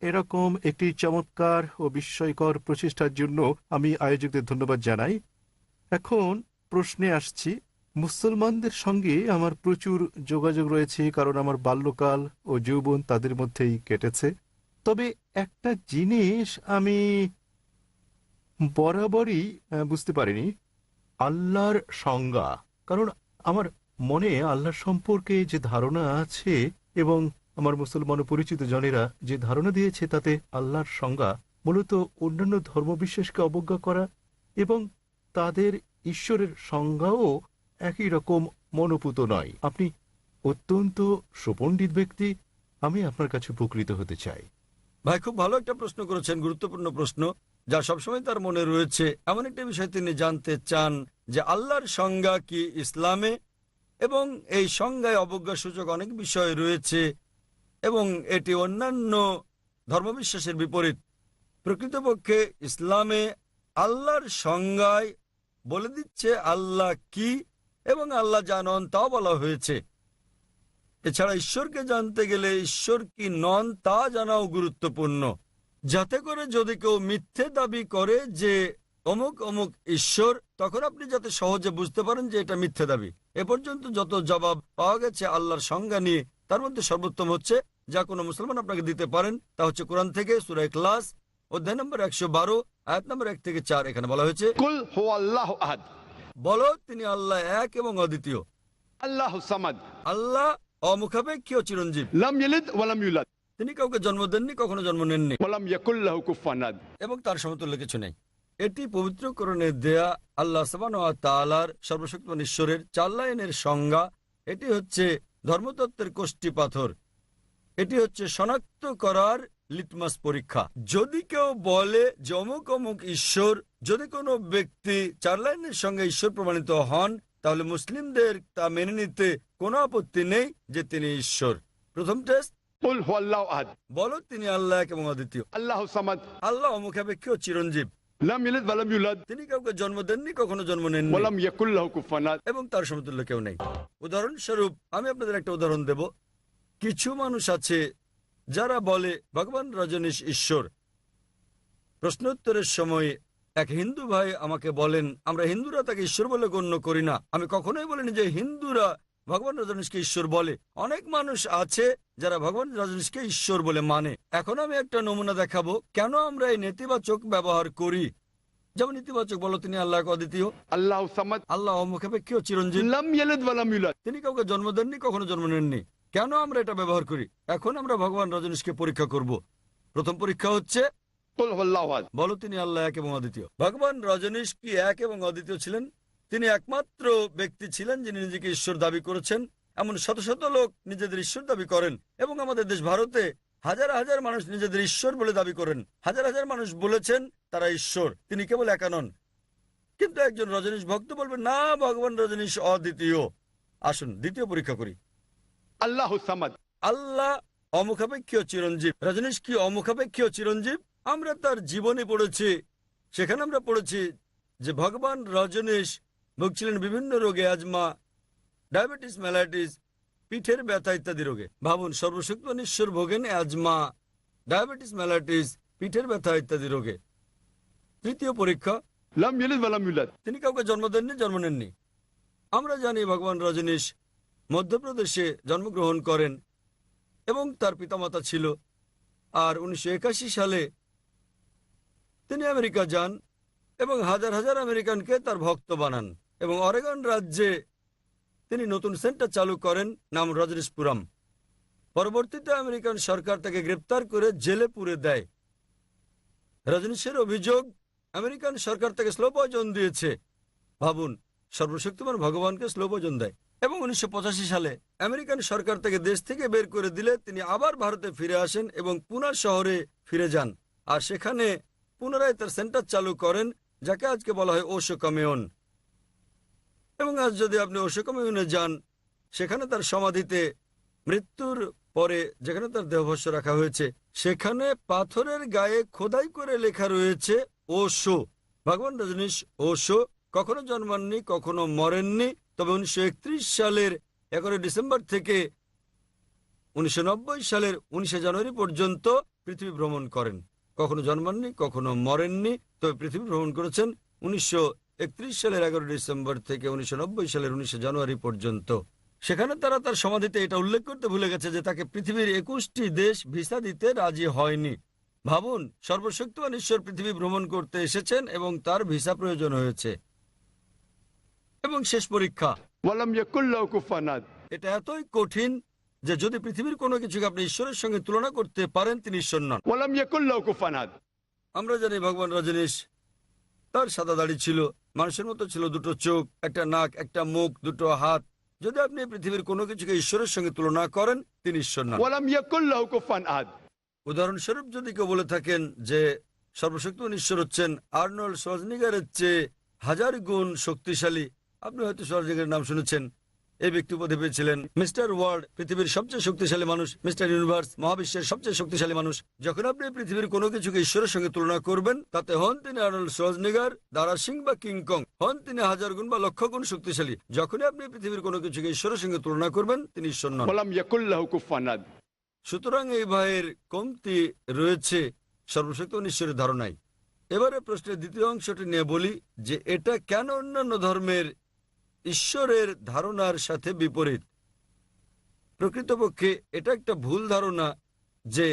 এরকম একটি চমৎকার ও বিস্ময়কর প্রচেষ্টার জন্য আমি আয়োজকদের ধন্যবাদ জানাই। এখন প্রশ্নে আসছি। মুসলমানদের সঙ্গে আমার প্রচুর যোগাযোগ রয়েছে, কারণ আমার বাল্যকাল ও যৌবন তাদের মধ্যেই কেটেছে। তবে একটা জিনিস আমি বরাবরই বুঝতে পারিনি, আল্লাহর সংজ্ঞা। কারণ আমার মনে আল্লাহর সম্পর্কে যে ধারণা আছে এবং আমার মুসলমান পরিচিত জনেরা যে ধারণা দিয়েছে, তাতে আল্লাহর সংজ্ঞা মূলত অন্যান্য ধর্মবিশ্বাসকে অবজ্ঞা করা এবং তাদের ঈশ্বরের সংজ্ঞাও একই রকম মনোপুত নয়। আপনি অত্যন্ত সুপণ্ডিত ব্যক্তি, আমি আপনার কাছে উপকৃত হতে চাই। ভাই, খুব ভালো একটা প্রশ্ন করেছেন, গুরুত্বপূর্ণ প্রশ্ন, যা সবসময় তার মনে রয়েছে। এমন একটা বিষয় তিনি জানতে চান যে আল্লাহর সংজ্ঞা কি ইসলামে, এবং এই সংজ্ঞায় অবজ্ঞাসূচক অনেক বিষয় রয়েছে এবং এটি অন্যান্য ধর্মবিশ্বাসের বিপরীত। প্রকৃতপক্ষে ইসলামে আল্লাহর সংজ্ঞায় বলে দিচ্ছে আল্লাহ কি এবং আল্লাহ যা নন তাও বলা হয়েছে। এছাড়া ঈশ্বরকে জানতে গেলে ঈশ্বর কি নন তা জানাও গুরুত্বপূর্ণ, যাতে করে যদি কেউ মিথ্যে দাবি করে যে অমুক অমুক ঈশ্বর, তখন আপনি যাতে সহজে বুঝতে পারেন যে এটা মিথ্যে দাবি। এ পর্যন্ত যত জবাব পাওয়া গেছে আল্লাহর সংজ্ঞা নিয়ে, তার মধ্যে সর্বোত্তম হচ্ছে যা কোনো মুসলমান আপনাকে দিতে পারেন, তা হচ্ছে কোরআন থেকে সূরা ইখলাস অধ্যায় নম্বর 112 আয়াত নম্বর 1 থেকে 4। এখানে বলা হয়েছে, কুল হুয়াল্লাহু আহাদ, বলো তিনি আল্লাহ এক এবং অদ্বিতীয়, আল্লাহু সামাদ, আল্লাহ অমুখাপেক্ষী ও চিরঞ্জীব, লাম ইয়ালিদ ওয়া লাম ইউলাদ, তিনি কাউকে জন্ম দেননি, কখনো জন্ম নেননি, ওয়া লাম ইয়াকুল লাহু কুফুয়ান আহাদ, এবং তার সমতুল্য কিছু নেই। এটি পবিত্র কোরআনে দেয়া আল্লাহ সুবহানাহু ওয়া তাআলার সর্বশক্তিমান ঈশ্বরের 4 লাইনের সংজ্ঞা। এটি হচ্ছে ধর্মতত্ত্বের কোষ্ঠী পাথর, এটি হচ্ছে শনাক্ত করার লিটমাস পরীক্ষা। যদি কেউ বলে যে অমুক অমুক ঈশ্বর, যদি কোনো ব্যক্তি 4 লাইনের সঙ্গে ঈশ্বর প্রমাণিত হন, তাহলে মুসলিমদের তা মেনে নিতে কোনো আপত্তি নেই যে তিনি ঈশ্বর। প্রথম টেস্ট, কুল হুয়াল্লাহু আহাদ, বলো তিনি আল্লাহ এক এবং অদ্বিতীয়, আল্লাহু সামাদ, আল্লাহ অমুখাপেক্ষী ও চিরঞ্জীব, লাম ইয়ালিদ ওয়া লাম ইউলাদ, তিনি কাউকে জন্ম দেননি, কখনো জন্ম নেননি, ওয়া লাম ইয়াকুল লাহু কুফুয়ান আহাদ, এবং তার সমতুল্য কেউ নেই। উদাহরণস্বরূপ আমি আপনাদের একটা উদাহরণ দেব। কিছু মানুষ আছে যারা বলে ভগবান রজনীশ ঈশ্বর। প্রশ্নোত্তরের সময় এক হিন্দু ভাই আমাকে বলেন, আমরা হিন্দুরা তাকে ঈশ্বর বলে গণ্য করি না। আমি কখনোই বলিনি যে হিন্দুরা ভগবান রজনীশকে ঈশ্বর বলে। অনেক মানুষ আছে যারা ভগবান রজনীশকে ঈশ্বর বলে মানে। এখন আমি একটা নমুনা দেখাবো কেন আমরা এই নেতিবাচক ব্যবহার করি। যেমন ইতিবাচক, বলো তিনি আল্লাহ এক অদ্বিতীয়, আল্লাহু সামাদ, আল্লাহ অমুখাপেক্ষী ও চিরঞ্জীব, লাম ইয়ালিদ ওয়া লাম ইউলাদ, তিনি কাউকে জন্ম দেননি, কখনো জন্ম নেননি। কেন আমরা এটা ব্যবহার করি? এখন আমরা ভগবান রজনীশকে পরীক্ষা করব। প্রথম পরীক্ষা হচ্ছে, কুল হুয়াল্লাহু আহাদ, বলো তিনি আল্লাহ এক এবং অদ্বিতীয়। ভগবান রজনীশ কি এক এবং অদ্বিতীয় ছিলেন? তিনি একমাত্র ব্যক্তি ছিলেন যিনি নিজেকে ঈশ্বর দাবি করেছেন। এমন শত শত লোক নিজেদের ঈশ্বর দাবি করেন, এবং আমাদের দেশ ভারতে হাজার হাজার মানুষ নিজেদের ঈশ্বর বলে দাবি করেন। হাজার হাজার মানুষ বলেছেন তারা ঈশ্বর, তিনি কেবল একা নন। কিন্তু একজন রজনীশ ভক্ত বলবে না, ভগবান রজনীশ অদ্বিতীয়। আসুন দ্বিতীয় পরীক্ষা করি। আল্লাহু সামাদ, আল্লাহ অমুখাপেক্ষী ও চিরঞ্জীব। রজনীশ কি অমুখাপেক্ষী ও চিরঞ্জীব? আমরা তার জীবনী পড়েছি, সেখানে আমরা পড়েছি যে ভগবান রজনীশ ভুগছিলেন বিভিন্ন রোগে, অ্যাজমা, ডায়াবেটিস মেলাইটিস, পিঠের ব্যথা ইত্যাদি রোগে। ভাবুন, সর্বশক্তিমান ঈশ্বর ভোগেন অ্যাজমা, ডায়াবেটিস মেলাইটিস, পিঠের ব্যথা ইত্যাদি রোগে। তৃতীয় পরীক্ষা, লাম ইয়ালিদ ওয়া লাম ইউলাদ, তিনি কাউকে জন্ম দেননি, জন্ম নেননি। আমরা জানি ভগবান রজনীশ মধ্যপ্রদেশে জন্মগ্রহণ করেন এবং তার পিতামাতা ছিল। আর 1981 সালে তিনি আমেরিকা যান এবং হাজার হাজার আমেরিকানকে তার ভক্ত বানান, এবং অরেগন রাজ্যে তিনি নতুন সেন্টার চালু করেন, নাম রজনীশপুরম। পরবর্তীতে আমেরিকান সরকার তাকে গ্রেপ্তার করে জেলে পুরে দেয়। রজনীশের অভিযোগ, আমেরিকান সরকার তাকে স্লো পয়জন দিয়েছে। ভাবুন, সর্বশক্তিমান ভগবানকে স্লো পয়জন দেয়। এবং 1985 সালে আমেরিকান সরকার তাকে দেশ থেকে বের করে দিলে তিনি আবার ভারতে ফিরে আসেন এবং পুনা শহরে ফিরে যান, আর সেখানে পুনরায় তার সেন্টার চালু করেন, যাকে আজকে বলা হয় ওশো কমিউন। এবং আজ যদি আপনি ওশো কমিউনে যান, সেখানে তার সমাধিতে মৃত্যুর পরে যেখানে তার দেহভস্য রাখা হয়েছে, সেখানে পাথরের গায়ে খোদাই করে লেখা রয়েছে ওশো। ভগবান রজনীশ ওশো কখনো জন্মাননি, কখনো মরেননি। তবে 1931 সালের 11 ডিসেম্বর থেকে 1990 সালের 19 জানুয়ারি পর্যন্ত পৃথিবী ভ্রমণ করেন। কখনো জন্মাননি, কখনো মরেননি, তবে পৃথিবী ভ্রমণ করেছেন 1931 সালের 11 ডিসেম্বর থেকে 1990 সালের 19 জানুয়ারি পর্যন্ত। সেখানে তারা তার সমাধিতে এটা উল্লেখ করতে ভুলে গেছে যে তাকে পৃথিবীর 21টি দেশ ভিসা দিতে রাজি হয়নি। ভাবুন, সর্বশক্তিমান ঈশ্বর পৃথিবী ভ্রমণ করতে এসেছেন এবং তার ভিসা প্রয়োজন হয়েছে। এবং শেষ পরীক্ষা, वलम यकुल्लहु कुफुवन अहद। এটা এতই কঠিন যে যদি পৃথিবীর কোনো কিছুকে আপনি ঈশ্বরের সঙ্গে তুলনা করতে পারেন, তিনি ঈশ্বর নন। वलम यकुल्लहु कुफुवन अहद। আমরা জানি ভগবান রজনীশ, তার সাদা দাড়ি ছিল, মানুষের মতো ছিল, দুটো চোখ, একটা নাক, একটা মুখ, দুটো হাত। যদি আপনি পৃথিবীর কোনো কিছুকে ঈশ্বরের সঙ্গে তুলনা করেন, তিনি ঈশ্বর নন। वलम यकुल्लहु कुफुवन अहद। উদাহরণস্বরূপ যদি কেউ বলে থাকেন যে সর্বশক্তিমান ঈশ্বর হচ্ছেন আর্নল্ড শোয়ার্জনেগারের চেয়ে 1000 গুণ শক্তিশালী, আপনি হয়তো শোয়ার্জনেগারের নাম শুনেছেন। এই ব্যক্তি উপাধি পেয়েছিলেন মিস্টার ওয়ার্ল্ড, পৃথিবীর সবচেয়ে শক্তিশালী মানুষ, মিস্টার ইউনিভার্স, মহাবিশ্বের সবচেয়ে শক্তিশালী মানুষ। যখন আপনি পৃথিবীর কোনো কিছুকে ঈশ্বরের সঙ্গে তুলনা করবেন, তাতে হন তিনি আর্নল্ড শোয়ার্জনেগার, দারা সিং বা কিংকং, হন তিনি 1000 গুণ বা লক্ষ গুণ শক্তিশালী। যখনই আপনি পৃথিবীর কোনো কিছুকে ঈশ্বরের সঙ্গে তুলনা করবেন, তিনি ঈশ্বর নন। वलम यकुल्लहु कुफुवन अहद। সুতরাং এই ভয়ের কমতি রয়েছে সর্বশক্তিমান ঈশ্বরের ধারণায়। এবারে প্রশ্নের দ্বিতীয় অংশটি নিয়ে বলি যে এটা কেন অন্যান্য ধর্মের ঈশ্বরের ধারণার সাথে বিপরীত। প্রকৃতপক্ষে এটা একটা ভুল ধারণা যে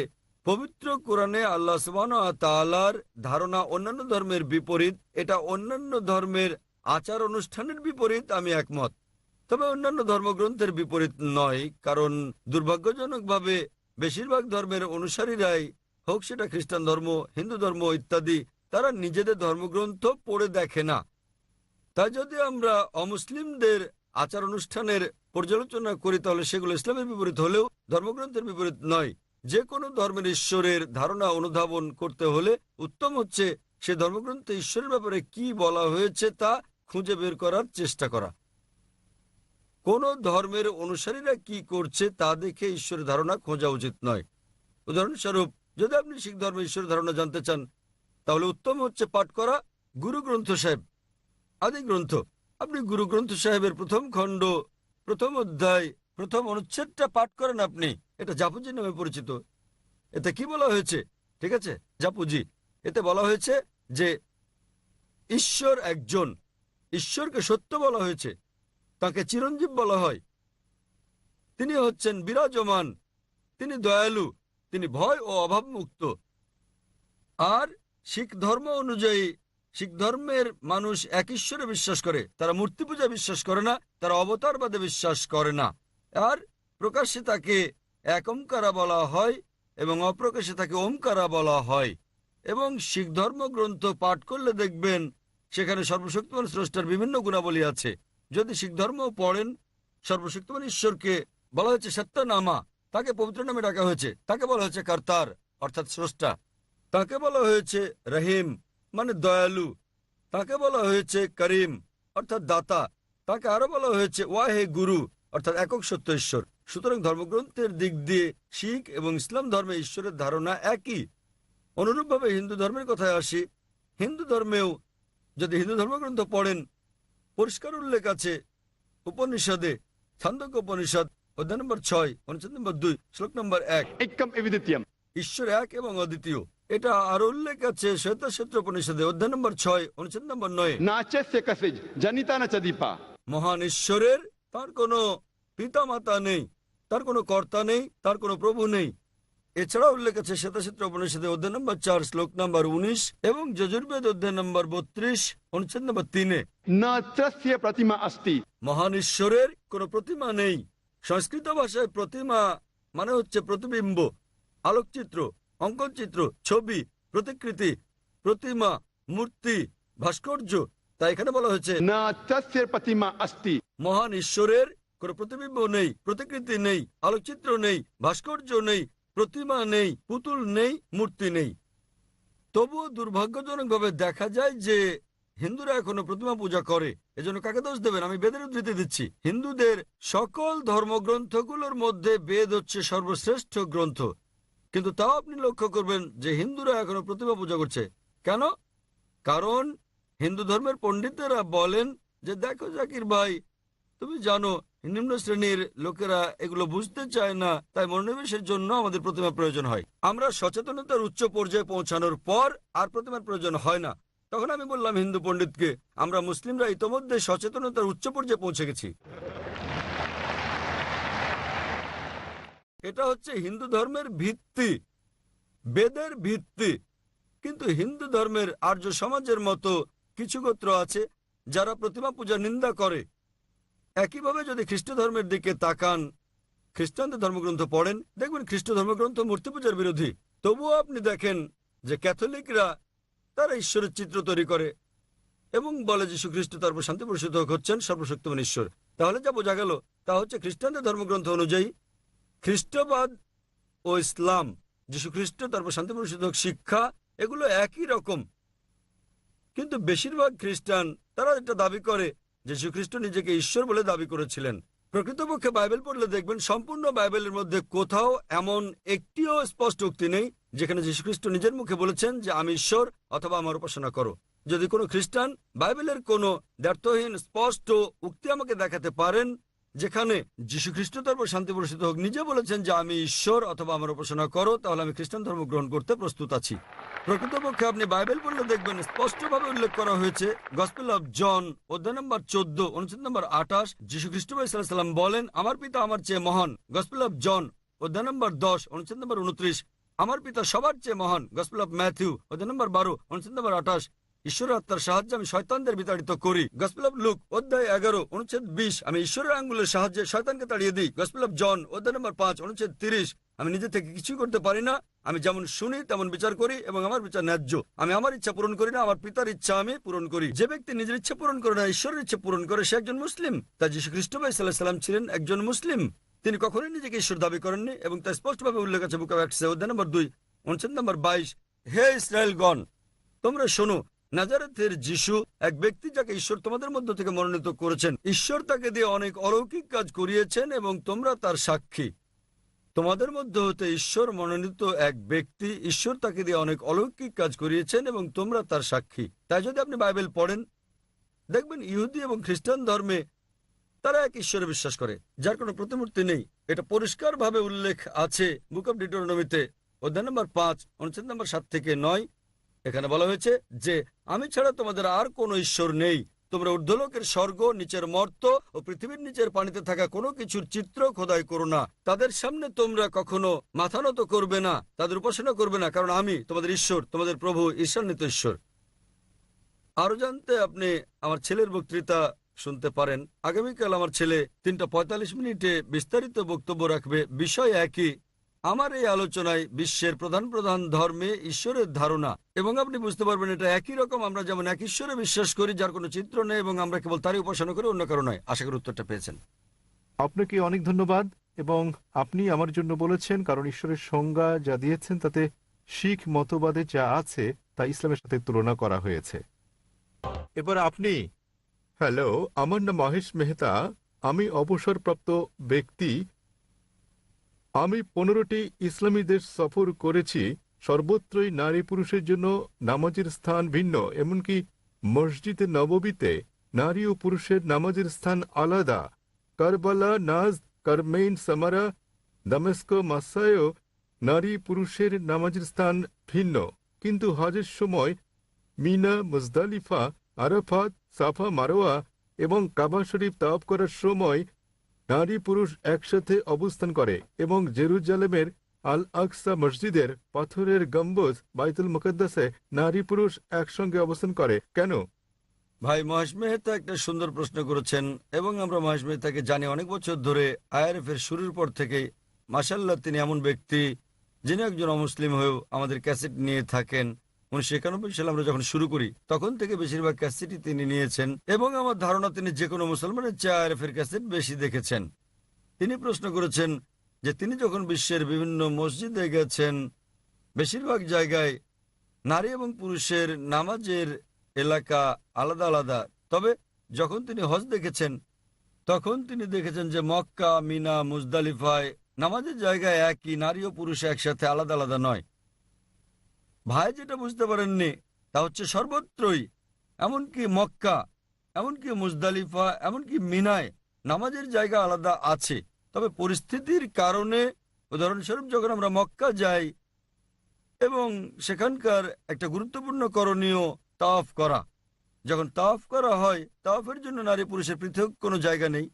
পবিত্র কোরআনে আল্লাহ সুবহানাহু ওয়া তাআলার ধারণা অন্যান্য ধর্মের বিপরীত। এটা অন্যান্য ধর্মের আচার অনুষ্ঠানের বিপরীত, আমি একমত। তবে অন্যান্য ধর্মগ্রন্থের বিপরীত নয়, কারণ দুর্ভাগ্যজনকভাবে বেশিরভাগ ধর্মের অনুসারীরাই, হোক সেটা খ্রিস্টান ধর্ম, হিন্দু ধর্ম ইত্যাদি, তারা নিজেদের ধর্মগ্রন্থ পড়ে দেখে না। তাই যদি আমরা অমুসলিমদের আচার অনুষ্ঠানের পর্যালোচনা করি, তাহলে সেগুলো ইসলামের বিপরীত হলেও ধর্মগ্রন্থের বিপরীত নয়। যে কোনো ধর্মের ঈশ্বরের ধারণা অনুধাবন করতে হলে উত্তম হচ্ছে সে ধর্মগ্রন্থে ঈশ্বরের ব্যাপারে কি বলা হয়েছে তা খুঁজে বের করার চেষ্টা করা। কোন ধর্মের অনুসারীরা কি করছে তা দেখে ঈশ্বরের ধারণা খোঁজা উচিত নয়। উদাহরণস্বরূপ, যদি আপনি শিখ ধর্মের ঈশ্বরের ধারণা জানতে চান, তাহলে উত্তম হচ্ছে পাঠ করা গুরু গ্রন্থ সাহেব, আদি গ্রন্থ। আপনি গুরু গ্রন্থ সাহেবের প্রথম খণ্ড, প্রথম অধ্যায়, প্রথম অনুচ্ছেদটা পাঠ করেন। আপনি এটা জাপুজি নামে পরিচিত। এতে কি বলা হয়েছে? ঠিক আছে, জাপুজি। এতে বলা হয়েছে যে ঈশ্বর একজন, ঈশ্বরকে সত্য বলা হয়েছে, তাকে চিরঞ্জীব বলা হয়, তিনি হচ্ছেন বিরাজমান, তিনি দয়ালু, তিনি ভয় ও অভাব মুক্ত। আর শিখ ধর্ম অনুযায়ী শিখ ধর্মের মানুষ এক ঈশ্বরে বিশ্বাস করে, তারা মূর্তি পূজা বিশ্বাস করে না, তারা অবতারবাদে বিশ্বাস করে না। আর প্রকাশ্যে তাকে এক ওমকারা বলা হয় এবং অপ্রকাশ্যে তাকে ওমকারা বলা হয়। এবং শিখ ধর্মগ্রন্থ পাঠ করলে দেখবেন সেখানে সর্বশক্তিমান স্রষ্টার বিভিন্ন গুণাবলী আছে। যদি শিখ ধর্ম পড়েন, সর্বশক্তিমান ঈশ্বরকে বলা হয়েছে সত্যনামা, তাকে পবিত্র নামে ডাকা হয়েছে। তাকে বলা হয়েছে কর্তার অর্থাৎ স্রষ্টা, তাকে বলা হয়েছে রহিম মানে দয়ালু, তাকে বলা হয়েছে করিম অর্থাৎ দাতা, তাকে আরো বলা হয়েছে ওয়াহে গুরু অর্থাৎ একক সত্য ঈশ্বর। সুতরাং ধর্মগ্রন্থের দিক দিয়ে শিখ এবং ইসলাম ধর্মে ঈশ্বরের ধারণা একই। অনুরূপভাবে হিন্দু ধর্মের কথায় আসি, হিন্দু ধর্মেও যদি হিন্দু ধর্মগ্রন্থ পড়েন, পরিষ্কার উল্লেখ আছে উপনিষদে, ছান্দোক্য উপনিষদ অধ্যায় নম্বর 6 অনুচ্ছেদ নম্বর 2 শ্লোক নম্বর 1, एकम एविदित्यम। ঈশ্বর এক এবং অদ্বিতীয়। এটা আর উল্লেখ আছে শ্বেতাক্ষেত্র উপনিষদে অধ্যায় নম্বর 6 অনুচ্ছেদ নম্বর 9। नाचे से कसेज जनिता न चदीपा। মহান ঈশ্বরের তার কোনো পিতা মাতা নেই, তার কোনো কর্তা নেই, তার কোনো প্রভু নেই। এছাড়া উল্লেখ আছে শ্বেতাক্ষেত্র উপনিষদে অধ্যায় নম্বর 4 শ্লোক নম্বর 19 এবং যজুর্বেদ অধ্যায় নম্বর 32 অনুচ্ছেদ নম্বর 3। न त्रस्य प्रतिमा अस्ति। মহান ঈশ্বরের কোনো প্রতিমা নেই। সংস্কৃত ভাষায় প্রতিমা মানে হচ্ছে প্রতিবিম্ব, আলোকচিত্র, অঙ্কনচিত্র, ছবি, প্রতিকৃতি, প্রতিমা, মূর্তি, ভাস্কর্য। তাই এখানে বলা হয়েছে न तस्य प्रतिमा अस्ति। মহান ঈশ্বরের কোনো প্রতিবিম্ব নেই, প্রতিকৃতি নেই, আলোকচিত্র নেই, ভাস্কর্য নেই, প্রতিমা নেই, পুতুল নেই, মূর্তি নেই। তবুও দুর্ভাগ্যজনকভাবে দেখা যায় যে হিন্দুরা এখনো প্রতিমা পূজা করে। এজন্য কাকে দোষ দেবেন? আমি বেদের উদ্ধৃতি দিচ্ছি। হিন্দুদের সকল ধর্মগ্রন্থগুলোর মধ্যে বেদ হচ্ছে সর্বশ্রেষ্ঠ গ্রন্থ, কিন্তু তাও আপনি লক্ষ্য করবেন যে হিন্দুরা এখনো প্রতিমা পূজা করছে। কেন? কারণ হিন্দু ধর্মের পণ্ডিতেরা বলেন যে দেখো জাকির ভাই, তুমি জানো নিম্ন শ্রেণীর লোকেরা এগুলো বুঝতে চায় না, তাই মনোনিবেশের জন্য আমাদের প্রতিমা প্রয়োজন হয়। আমরা সচেতনতার উচ্চ পর্যায়ে পৌঁছানোর পর আর প্রতিমার প্রয়োজন হয় না। তখন আমি বললাম হিন্দু পণ্ডিতকে, আমরা মুসলিমরা ইতোমধ্যে সচেতনতার উচ্চ পর্যায়ে পৌঁছে গেছি। এটা হচ্ছে হিন্দু ধর্মের ভিত্তি, বেদের ভিত্তি। কিন্তু হিন্দু ধর্মের আর্য সমাজের মতো কিছু গোত্র আছে যারা প্রতিমা পূজার নিন্দা করে। একইভাবে যদি খ্রিস্ট ধর্মের দিকে তাকান, খ্রিস্টানদের ধর্মগ্রন্থ পড়েন, দেখবেন খ্রিস্ট ধর্মগ্রন্থ মূর্তি পূজার বিরোধী। তবুও আপনি দেখেন যে ক্যাথলিকরা তারা ঈশ্বরের চিত্র তৈরি করে এবং বলে যীশু খ্রিস্ট তারপর শান্তি প্রসূত হচ্ছেন সর্বশক্তিমান ঈশ্বর। তাহলে যা বোঝা গেল তা হচ্ছে খ্রিস্টানদের ধর্মগ্রন্থ অনুযায়ী খ্রিস্টবাদ ও ইসলাম, যীশু খ্রিস্ট তারপর শান্তি প্রসূত শিক্ষা, এগুলো একই রকম। কিন্তু বেশিরভাগ খ্রিস্টান তারা এটা দাবি করে যে যীশু খ্রিস্ট নিজেকে ঈশ্বর বলে দাবি করেছিলেন। প্রকৃতপক্ষে বাইবেল পড়লে দেখবেন সম্পূর্ণ বাইবেলের মধ্যে কোথাও এমন একটিও স্পষ্ট উক্তি নেই যেখানে যীশু খ্রিস্ট নিজের মুখে বলেছেন যে আমি ঈশ্বর অথবা আমার উপাসনা করো। যদি কোনো খ্রিস্টান বাইবেলের কোনো দ্ব্যর্থহীন স্পষ্ট উক্তি আমাকে দেখাতে পারেন যেখানে যীশু খ্রিস্ট তারপর শান্তি প্রসূত হোক নিজে বলেছেন যে আমি ঈশ্বর অথবা আমার উপাসনা করো, তাহলে আমি খ্রিস্টান ধর্ম গ্রহণ করতে প্রস্তুত আছি। প্রকৃতপক্ষে আপনি বাইবেল পড়লে দেখবেন স্পষ্টভাবে উল্লেখ করা হয়েছে, গসপেল অফ জন অধ্যায় নম্বর 14 অনুচ্ছেদ নম্বর 28, যীশু খ্রিস্ট সাল্লাম বলেন আমার পিতা আমার চেয়ে মহান। গসপেল অফ জন অধ্যায় নম্বর 10 অনুচ্ছেদ নম্বর 29, আমার পিতা সবার চেয়ে মহান। গসপেল অফ ম্যাথিউ অধ্যায় নম্বর 12 অনুচ্ছেদ নম্বর 28, ঈশ্বরের আত্মার সাহায্যে আমি শয়তানদের বিতাড়িত করি। গসপেল অফ লুক অধ্যায় 11 অনুচ্ছেদ 20, আমি ঈশ্বরের আঙ্গুলের সাহায্যে শয়তানকে তাড়িয়ে দিই। গসপেল অফ জন অধ্যায় নম্বর 5 অনুচ্ছেদ 30, আমি নিজে থেকে কিছুই করতে পারি না, আমি যেমন শুনি তেমন বিচার করি এবং আমার বিচার ন্যায্য। আমি আমার ইচ্ছা পূরণ করি না, আমার পিতার ইচ্ছা আমি পূরণ করি। যে ব্যক্তি নিজের ইচ্ছা পূরণ করে না ঈশ্বরের ইচ্ছা পূরণ করে সে একজন মুসলিম। তাই যীশু খ্রিস্ট সাল্লাল্লাহু সাল্লাম ছিলেন একজন মুসলিম। তিনি কখনোই নিজেকে ঈশ্বর দাবি করেননি এবং তা স্পষ্টভাবে উল্লেখ আছে বুক অফ অ্যাক্টসে অধ্যায় নম্বর 2 অনুচ্ছেদ নম্বর 22, হে ইসরায়েলগণ তোমরা শোনো, নাজারেথের যিশু এক ব্যক্তি যাকে ঈশ্বর তোমাদের মধ্য থেকে মনোনীত করেছেন। ঈশ্বর তাকে দিয়ে অনেক অলৌকিক কাজ করিয়েছেন এবং তোমরা তার সাক্ষী। তোমাদের মধ্যে হতে ঈশ্বর মনোনীত এক ব্যক্তি, ঈশ্বর তাকে দিয়ে অনেক অলৌকিক কাজ করিয়েছেন এবং তোমরা তার সাক্ষী। তাই যদি আপনি বাইবেল পড়েন দেখবেন ইহুদি এবং খ্রিস্টান ধর্মে তারা এক ঈশ্বরে বিশ্বাস করে যার কোনো প্রতিমূর্তি নেই। এটা পরিষ্কারভাবে উল্লেখ আছে বুক অব ডিউটেরোনমিতে অধ্যায় নম্বর 5 অনুচ্ছেদ নম্বর 7 থেকে 9। এখানে বলা হয়েছে যে আমি ছাড়া তোমাদের আর কোনো ঈশ্বর নেই। তোমরা ঊর্ধ্বলোকের স্বর্গ, নিচের মর্ত ও পৃথিবীর নিচের পানিতে থাকা কোনো কিছুর চিত্র খোদাই করো না। তাদের সামনে তোমরা কখনো মাথা নত করবে না, তাদের উপাসনা করবে না, কারণ আমি তোমাদের ঈশ্বর, তোমাদের প্রভু ঈশ্বরান্বিত ঈশ্বর। আরো জানতে আপনি আমার ছেলের বক্তৃতা শুনতে পারেন। আগামীকাল আমার ছেলে 3:45 বিস্তারিত বক্তব্য রাখবে, বিষয় একই। আমার এই আলোচনায় বিশ্বের প্রধান প্রধান ধর্মে ঈশ্বরের ধারণা, এবং আপনি বুঝতে পারবেন এটা একই রকম। আমরা যেমন এক ঈশ্বরে বিশ্বাস করি যার কোনো চিত্র নেই এবং আমরা কেবল তারই উপাসনা করি, অন্য কারো নয়। আশা করি উত্তরটা পেয়েছেন। আপনাকে অনেক ধন্যবাদ। এবং আপনি আমার জন্য বলেছেন, কারণ ঈশ্বরের সংজ্ঞা যা দিয়েছেন তাতে শিখ মতবাদে যা আছে তা ইসলামের সাথে তুলনা করা হয়েছে। এবার আপনি। হ্যালো, আমার নাম মহেশ মেহতা। আমি অবসরপ্রাপ্ত ব্যক্তি। আমি 15টি ইসলামী দেশ সফর করেছি। সর্বত্রই নারী পুরুষের জন্য নামাজের স্থান ভিন্ন, এমনকি মসজিদে নববীতে নারী ও পুরুষের নামাজের স্থান আলাদা। কারবালা, নাজ, কারমেইন, সামারা, দামেস্ক, মাসায়ও নারী পুরুষের নামাজের স্থান ভিন্ন। কিন্তু হজের সময় মিনা, মুজদালিফা, আরাফাত, সাফা, মারোয়া এবং কাবা শরীফ তাওয়াফ করার সময় নারী পুরুষ একসাথে অবস্থান করে এবং জেরুজালেমের আল আকসা মসজিদের পাথরের গম্বুজ বাইতুল মুকদ্দাসে নারী পুরুষ একসঙ্গে অবস্থান করে কেন? ভাই মহেশ মেহতা একটা সুন্দর প্রশ্ন করেছেন এবং আমরা মহেশ মেহতাকে জানি অনেক বছর ধরে। আইআরএফ এর শুরুর পর থেকেই মাশাআল্লাহ তিনি এমন ব্যক্তি যিনি একজন অমুসলিম হয়েও আমাদের ক্যাসেট নিয়ে থাকেন। 1991 সালে আমরা যখন শুরু করি তখন থেকে বেশিরভাগ ক্যাসেটই তিনি নিয়েছেন এবং আমার ধারণা তিনি যে কোনো মুসলমানের চেয়ে আইআরএফ এর ক্যাসেট বেশি দেখেছেন। তিনি প্রশ্ন করেছেন যে তিনি যখন বিশ্বের বিভিন্ন মসজিদে গেছেন বেশিরভাগ জায়গায় নারী এবং পুরুষের নামাজের এলাকা আলাদা আলাদা, তবে যখন তিনি হজ দেখেছেন তখন তিনি দেখেছেন যে মক্কা, মিনা, মুজদালিফায় নামাজের জায়গায় একই, নারী ও পুরুষ একসাথে আলাদা আলাদা নয়। ভাই যেটা বুঝতে পারেননি তা হচ্ছে সর্বত্রই, এমনকি মক্কা, এমনকি মুজদালিফা, এমনকি মিনায় নামাজের জায়গা আলাদা আছে, তবে পরিস্থিতির কারণে, উদাহরণস্বরূপ যখন আমরা মক্কা যাই এবং সেখানকার একটা গুরুত্বপূর্ণ করণীয় তাওয়াফ করা, যখন তাওয়াফ করা হয় তাওয়াফের জন্য নারী পুরুষের পৃথক কোনো জায়গা নেই।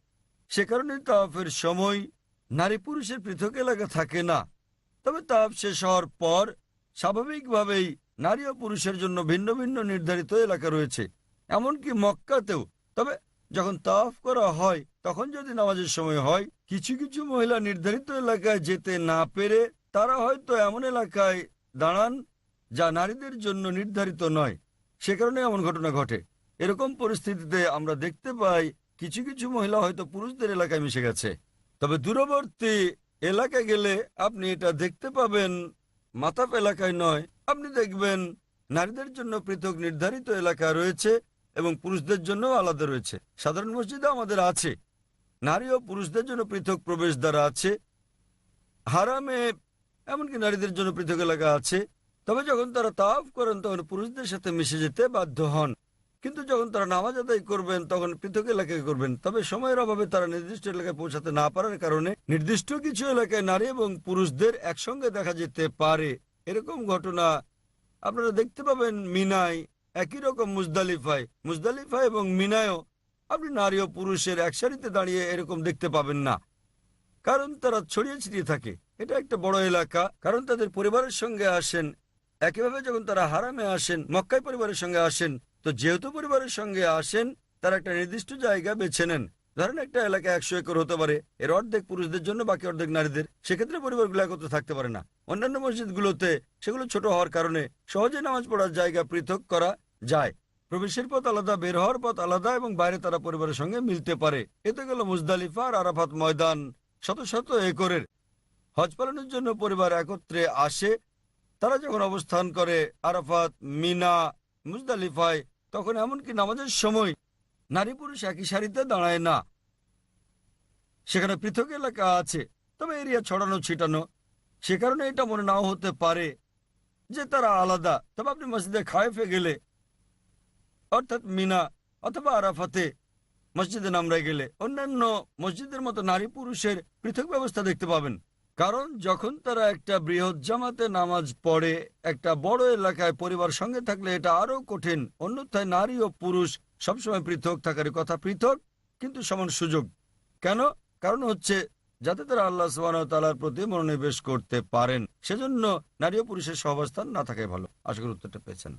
সে কারণে তাওয়াফের সময় নারী পুরুষের পৃথক এলাকা থাকে না। তবে তাওয়াফ শেষ হওয়ার পর স্বাভাবিকভাবেই নারী ও পুরুষের জন্য ভিন্ন ভিন্ন নির্ধারিত এলাকা রয়েছে, এমনকি মক্কাতেও। তবে যখন তাওয়াফ করা হয় তখন যদি নামাজের সময় হয়, কিছু কিছু মহিলা নির্ধারিত এলাকায় যেতে না পেরে তারা হয়তো এমন এলাকায় দাঁড়ান যা নারীদের জন্য নির্ধারিত নয়। সে কারণে এমন ঘটনা ঘটে। এরকম পরিস্থিতিতে আমরা দেখতে পাই কিছু কিছু মহিলা হয়তো পুরুষদের এলাকায় মিশে গেছে। তবে দূরবর্তী এলাকায় গেলে আপনি এটা দেখতে পাবেন, মাতাপ এলাকায় নয়। আপনি দেখবেন নারীদের জন্য পৃথক নির্ধারিত এলাকা রয়েছে এবং পুরুষদের জন্য আলাদা রয়েছে। সাধারণ মসজিদে আমাদের আছে, নারী ও পুরুষদের জন্য পৃথক প্রবেশদ্বার আছে। হারামে এমনকি নারীদের জন্য পৃথক এলাকা আছে। তবে যখন তারা তাওয়াফ করেন তখন পুরুষদের সাথে মিশে যেতে বাধ্য হন, কিন্তু যখন তারা নামাজ আদায় করবেন তখন পৃথক এলাকায় করবেন। তবে সময়ের অভাবে তারা নির্দিষ্ট এলাকায় পৌঁছাতে না পারার কারণে নির্দিষ্ট কিছু এলাকায় নারী এবং পুরুষদের একসঙ্গে দেখা যেতে পারে। এরকম ঘটনা আপনারা দেখতে পাবেন মিনায়, একই রকম মুজদালিফায় এবং মিনায়ও আপনি নারী ও পুরুষের এক সারিতে দাঁড়িয়ে এরকম দেখতে পাবেন না, কারণ তারা ছড়িয়ে ছিটিয়ে থাকে। এটা একটা বড় এলাকা, কারণ তাদের পরিবারের সঙ্গে আসেন। একইভাবে যখন তারা হারামে আসেন, মক্কায় পরিবারের সঙ্গে আসেন, তো যেহেতু পরিবারের সঙ্গে আসেন তারা একটা নির্দিষ্ট জায়গা বেছে নেন। ধরেন একটা এলাকা 100 একর হতে পারে, এর অর্ধেক পুরুষদের জন্য, বাকি অর্ধেক নারীদের। সেক্ষেত্রে পরিবারগুলো একত্র থাকতে পারে না। অন্যান্য মসজিদগুলোতে সেগুলো ছোট হওয়ার কারণে সহজে নামাজ পড়ার জায়গা পৃথক করা যায়। প্রবেশের পথ আলাদা, বের হওয়ার পথ আলাদা, এবং বাইরে তারা পরিবারের সঙ্গে মিলতে পারে। এতে গেল মুজদালিফা আর আরাফাত ময়দান। শত শত একরের হজ পালনের জন্য পরিবার একত্রে আসে। তারা যখন অবস্থান করে আরাফাত, মিনা, মুজদালিফায়, তখন এমনকি নামাজের সময় নারী পুরুষ একই সারিতে দাঁড়ায় না। সেখানে পৃথক এলাকা আছে, তবে এরিয়া ছড়ানো ছিটানো। সে কারণে এটা মনে নাও হতে পারে যে তারা আলাদা। তবে আপনি মসজিদে খায়েফে গেলে, অর্থাৎ মিনা অথবা আরাফাতে মসজিদে নামরায় গেলে, অন্যান্য মসজিদের মতো নারী পুরুষের পৃথক ব্যবস্থা দেখতে পাবেন। কারণ যখন তারা একটা বৃহৎ জামাতে নামাজ পড়ে একটা বড় এলাকায় পরিবার সঙ্গে থাকলে এটা আরো কঠিন। অন্যথায় নারী ও পুরুষ সবসময় পৃথক থাকার কথা, পৃথক কিন্তু সমান সুযোগ। কেন? কারণ হচ্ছে যাতে তারা আল্লাহ সুবহানাহু ওয়া তাআলার প্রতি মনোনিবেশ করতে পারেন। সেজন্য নারী ও পুরুষের সহাবস্থান না থাকাই ভালো। আশা করি উত্তরটা পেয়েছেন।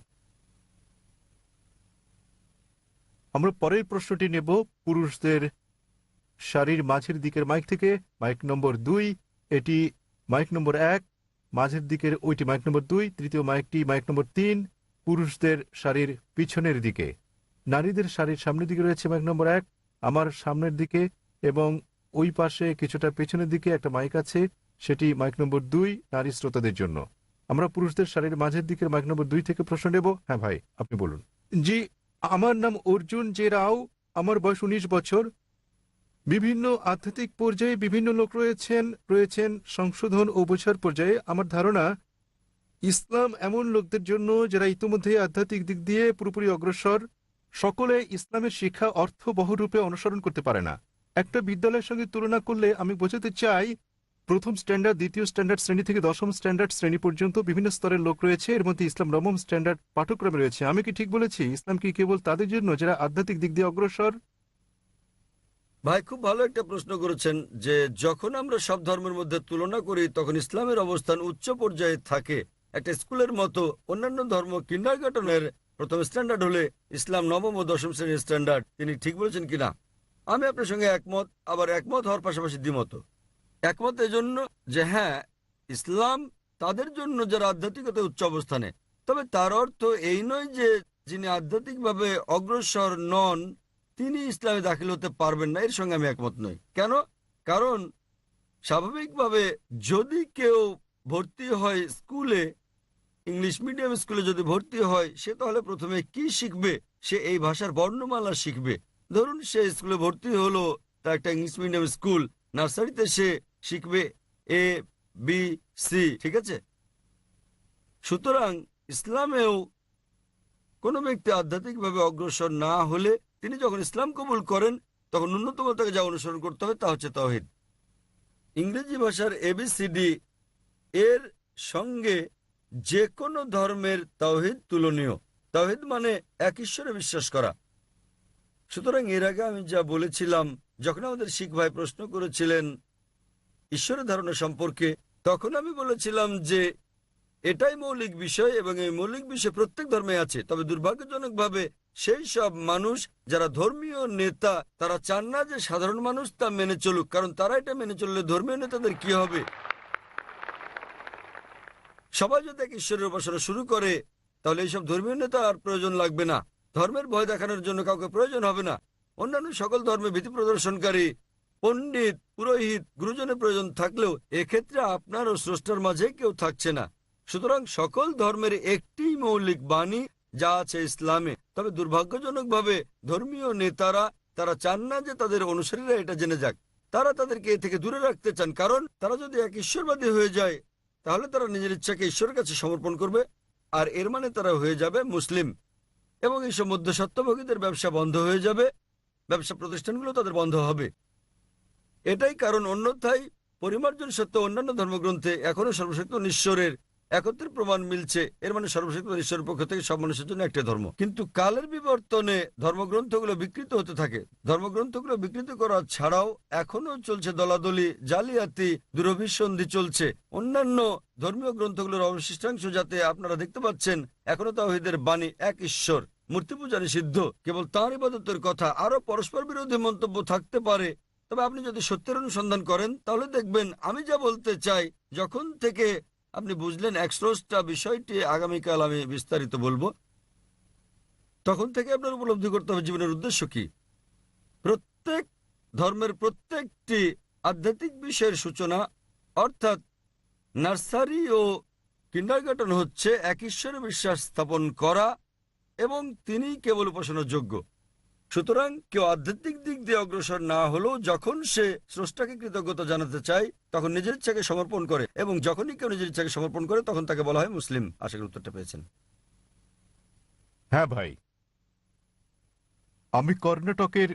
আমরা পরের প্রশ্নটি নেব পুরুষদের সারির মাঝের দিকের মাইক থেকে। মাইক নম্বর 2, এটি মাইক নম্বর 1, মাঝের দিকের ওইটি মাইক নম্বর 2, তৃতীয় মাইকটি মাইক নম্বর 3, পুরুষদের সারির পিছনের দিকে। নারীদের সারির সামনের দিকে রয়েছে মাইক নম্বর 1, আমার সামনের দিকে, এবং ওই পাশে কিছুটা পেছনের দিকে একটা মাইক আছে, সেটি মাইক নম্বর 2 নারী শ্রোতাদের জন্য। আমরা পুরুষদের সারির মাঝের দিকের মাইক নম্বর 2 থেকে প্রশ্ন নেব। হ্যাঁ ভাই, আপনি বলুন। জি, আমার নাম অর্জুন জে রাও, আমার বয়স 19 বছর। বিভিন্ন আধ্যাত্মিক পর্যায়ে বিভিন্ন লোক রয়েছেন সংশোধন ও বোঝার পর্যায়ে। আমার ধারণা ইসলাম এমন লোকদের জন্য যারা ইতিমধ্যে আধ্যাত্মিক দিক দিয়ে পুরোপুরি অগ্রসর। সকলে ইসলামের শিক্ষা অর্থবহরূপে অনুসরণ করতে পারে না। একটা বিদ্যালয়ের সঙ্গে তুলনা করলে আমি বোঝাতে চাই, প্রথম স্ট্যান্ডার্ড, দ্বিতীয় স্ট্যান্ডার্ড শ্রেণী থেকে দশম স্ট্যান্ডার্ড শ্রেণী পর্যন্ত বিভিন্ন স্তরের লোক রয়েছে। এর মধ্যে ইসলাম নবম স্ট্যান্ডার্ড পাঠ্যক্রমে রয়েছে। আমি কি ঠিক বলেছি? ইসলাম কি কেবল তাদের জন্য যারা আধ্যাত্মিক দিক দিয়ে অগ্রসর? ভাই, খুব ভালো একটা প্রশ্ন করেছেন যে যখন আমরা সব ধর্মের মধ্যে তুলনা করি তখন ইসলামের অবস্থান উচ্চ পর্যায়ে থাকে, একটা স্কুলের মতো। অন্যান্য ধর্ম কিন্ডারগার্টেনের প্রথম স্ট্যান্ডার্ড হলে ইসলাম নবম ও দশম শ্রেণীর স্ট্যান্ডার্ড। তিনি ঠিক বলেছেন কিনা আমি আপনার সঙ্গে একমত, আবার একমত হওয়ার পাশাপাশি দ্বিমত। একমত এজন্য যে হ্যাঁ, ইসলাম তাদের জন্য যারা আধ্যাত্মিকতা উচ্চ অবস্থানে। তবে তার অর্থ এই নয় যে যিনি আধ্যাত্মিকভাবে অগ্রসর নন তিনি ইসলামে দাখিল হতে পারবেন না। এর সঙ্গে আমি একমত নই। কেন? কারণ স্বাভাবিকভাবে যদি কেউ ভর্তি হয় স্কুলে, ইংলিশ মিডিয়াম স্কুলে যদি ভর্তি হয়, সে তাহলে প্রথমে কি শিখবে? সে এই ভাষার বর্ণমালা শিখবে। ধরুন সে স্কুলে ভর্তি হলো, তা একটা ইংলিশ মিডিয়াম স্কুল, নার্সারিতে সে শিখবে এ বি সি, ঠিক আছে? সুতরাং ইসলামেও কোনো ব্যক্তি আধ্যাত্মিকভাবে অগ্রসর না হলে তিনি যখন ইসলাম কবুল করেন তখন ন্যূনতম তাকে যা অনুসরণ করতে হবে তা হচ্ছে তাওহীদ। ইংরেজি ভাষার ABCD এর সঙ্গে যে কোনো ধর্মের তাওহীদ তুলনীয়। তাওহীদ মানে এক ঈশ্বরে বিশ্বাস করা। সুতরাং এর আগে আমি যা বলেছিলাম, যখন আমাদের শিখ ভাই প্রশ্ন করেছিলেন ঈশ্বরের ধারণা সম্পর্কে, তখন আমি বলেছিলাম যে এটাই মৌলিক বিষয় এবং এই মৌলিক বিষয় প্রত্যেক ধর্মে আছে। তবে দুর্ভাগ্যজনকভাবে সেই সব মানুষ যারা ধর্মীয় নেতা, তারা চান না যে সাধারণ মানুষ তা মেনে চলুক, কারণ তারা এটা মেনে চললে ধর্মীয় নেতাদের কি হবে। সবাই যদি এক ঈশ্বরের উপাসনা শুরু করে, তাহলে এইসব ধর্মীয় নেতা আর প্রয়োজন লাগবে না। ধর্মের ভয় দেখানোর জন্য কাউকে প্রয়োজন হবে না। অন্যান্য সকল ধর্মে ভীতি প্রদর্শনকারী পণ্ডিত, পুরোহিত, গুরুজনের প্রয়োজন থাকলেও এক্ষেত্রে আপনার ও স্রষ্টার মাঝে কেউ থাকছে না। সুতরাং সকল ধর্মের একটি মৌলিক বাণী যা আছে ইসলামে। তবে দুর্ভাগ্যজনকভাবে ধর্মীয় নেতারা তারা চান না যে তাদের অনুসারীরা এটা জেনে যাক। তারা তাদেরকে এ থেকে দূরে রাখতে চান, কারণ তারা যদি এক ঈশ্বরবাদী হয়ে যায় তাহলে তারা নিজের ইচ্ছাকে ঈশ্বরের কাছে সমর্পণ করবে, আর এর মানে তারা হয়ে যাবে মুসলিম। এবং এইসব মধ্যস্বত্বভোগীদের ব্যবসা বন্ধ হয়ে যাবে, ব্যবসা প্রতিষ্ঠানগুলো তাদের বন্ধ হবে। এটাই কারণ। অন্যথায় পরিমার্জন সত্ত্বেও অন্যান্য ধর্মগ্রন্থে এখনো সর্বশক্ত ঈশ্বরের একত্রের প্রমাণ মিলছে। এর মানে সর্বশক্ত ঈশ্বরের পক্ষ থেকে সব মানুষের জন্য একটা ধর্ম। কিন্তু কালের বিবর্তনে ধর্মগ্রন্থগুলো বিকৃত হতে থাকে। ধর্মগ্রন্থগুলো বিকৃত করা ছাড়াও এখনো চলছে দলাদলি, জালিয়াতি, দুরভিসন্ধি চলছে। অন্যান্য ধর্মীয় গ্রন্থগুলোর অবশিষ্টাংশ যাতে আপনারা দেখতে পাচ্ছেন, এখনো তাওহীদের বাণী এক ঈশ্বর, মূর্তি পূজা নিষিদ্ধ, কেবল তাঁর ইবাদতের কথা। আরো পরস্পর বিরোধী মন্তব্য থাকতে পারে, তবে আপনি যদি সত্যের অনুসন্ধান করেন তাহলে দেখবেন আমি যা বলতে চাই। যখন থেকে আপনি বুঝলেন এক স্রষ্টা বিষয়টি, আগামীকাল আমি বিস্তারিত বলবো, তখন থেকে আপনার উপলব্ধি করতে হবে জীবনের উদ্দেশ্য কি। প্রত্যেক ধর্মের প্রত্যেকটি আধ্যাত্মিক বিষয়ের সূচনা, অর্থাৎ নার্সারি ও কিন্ডারগার্টেন হচ্ছে এক ঈশ্বরে বিশ্বাস স্থাপন করা এবং তিনি কেবল উপাসনার যোগ্য। সুতরাং কেউ আধ্যাত্মিক দিক দিয়ে অগ্রসর না হলেও যখন সে স্রষ্টাকে কৃতজ্ঞতা জানাতে চায় তখন নিজের ইচ্ছাকে সমর্পণ করে, এবং যখনই কেউ নিজের ইচ্ছাকে সমর্পণ করে তখন তাকে বলা হয় মুসলিম। আশা করি উত্তরটা পেয়েছেন। হ্যাঁ ভাই, আমি কর্ণাটকের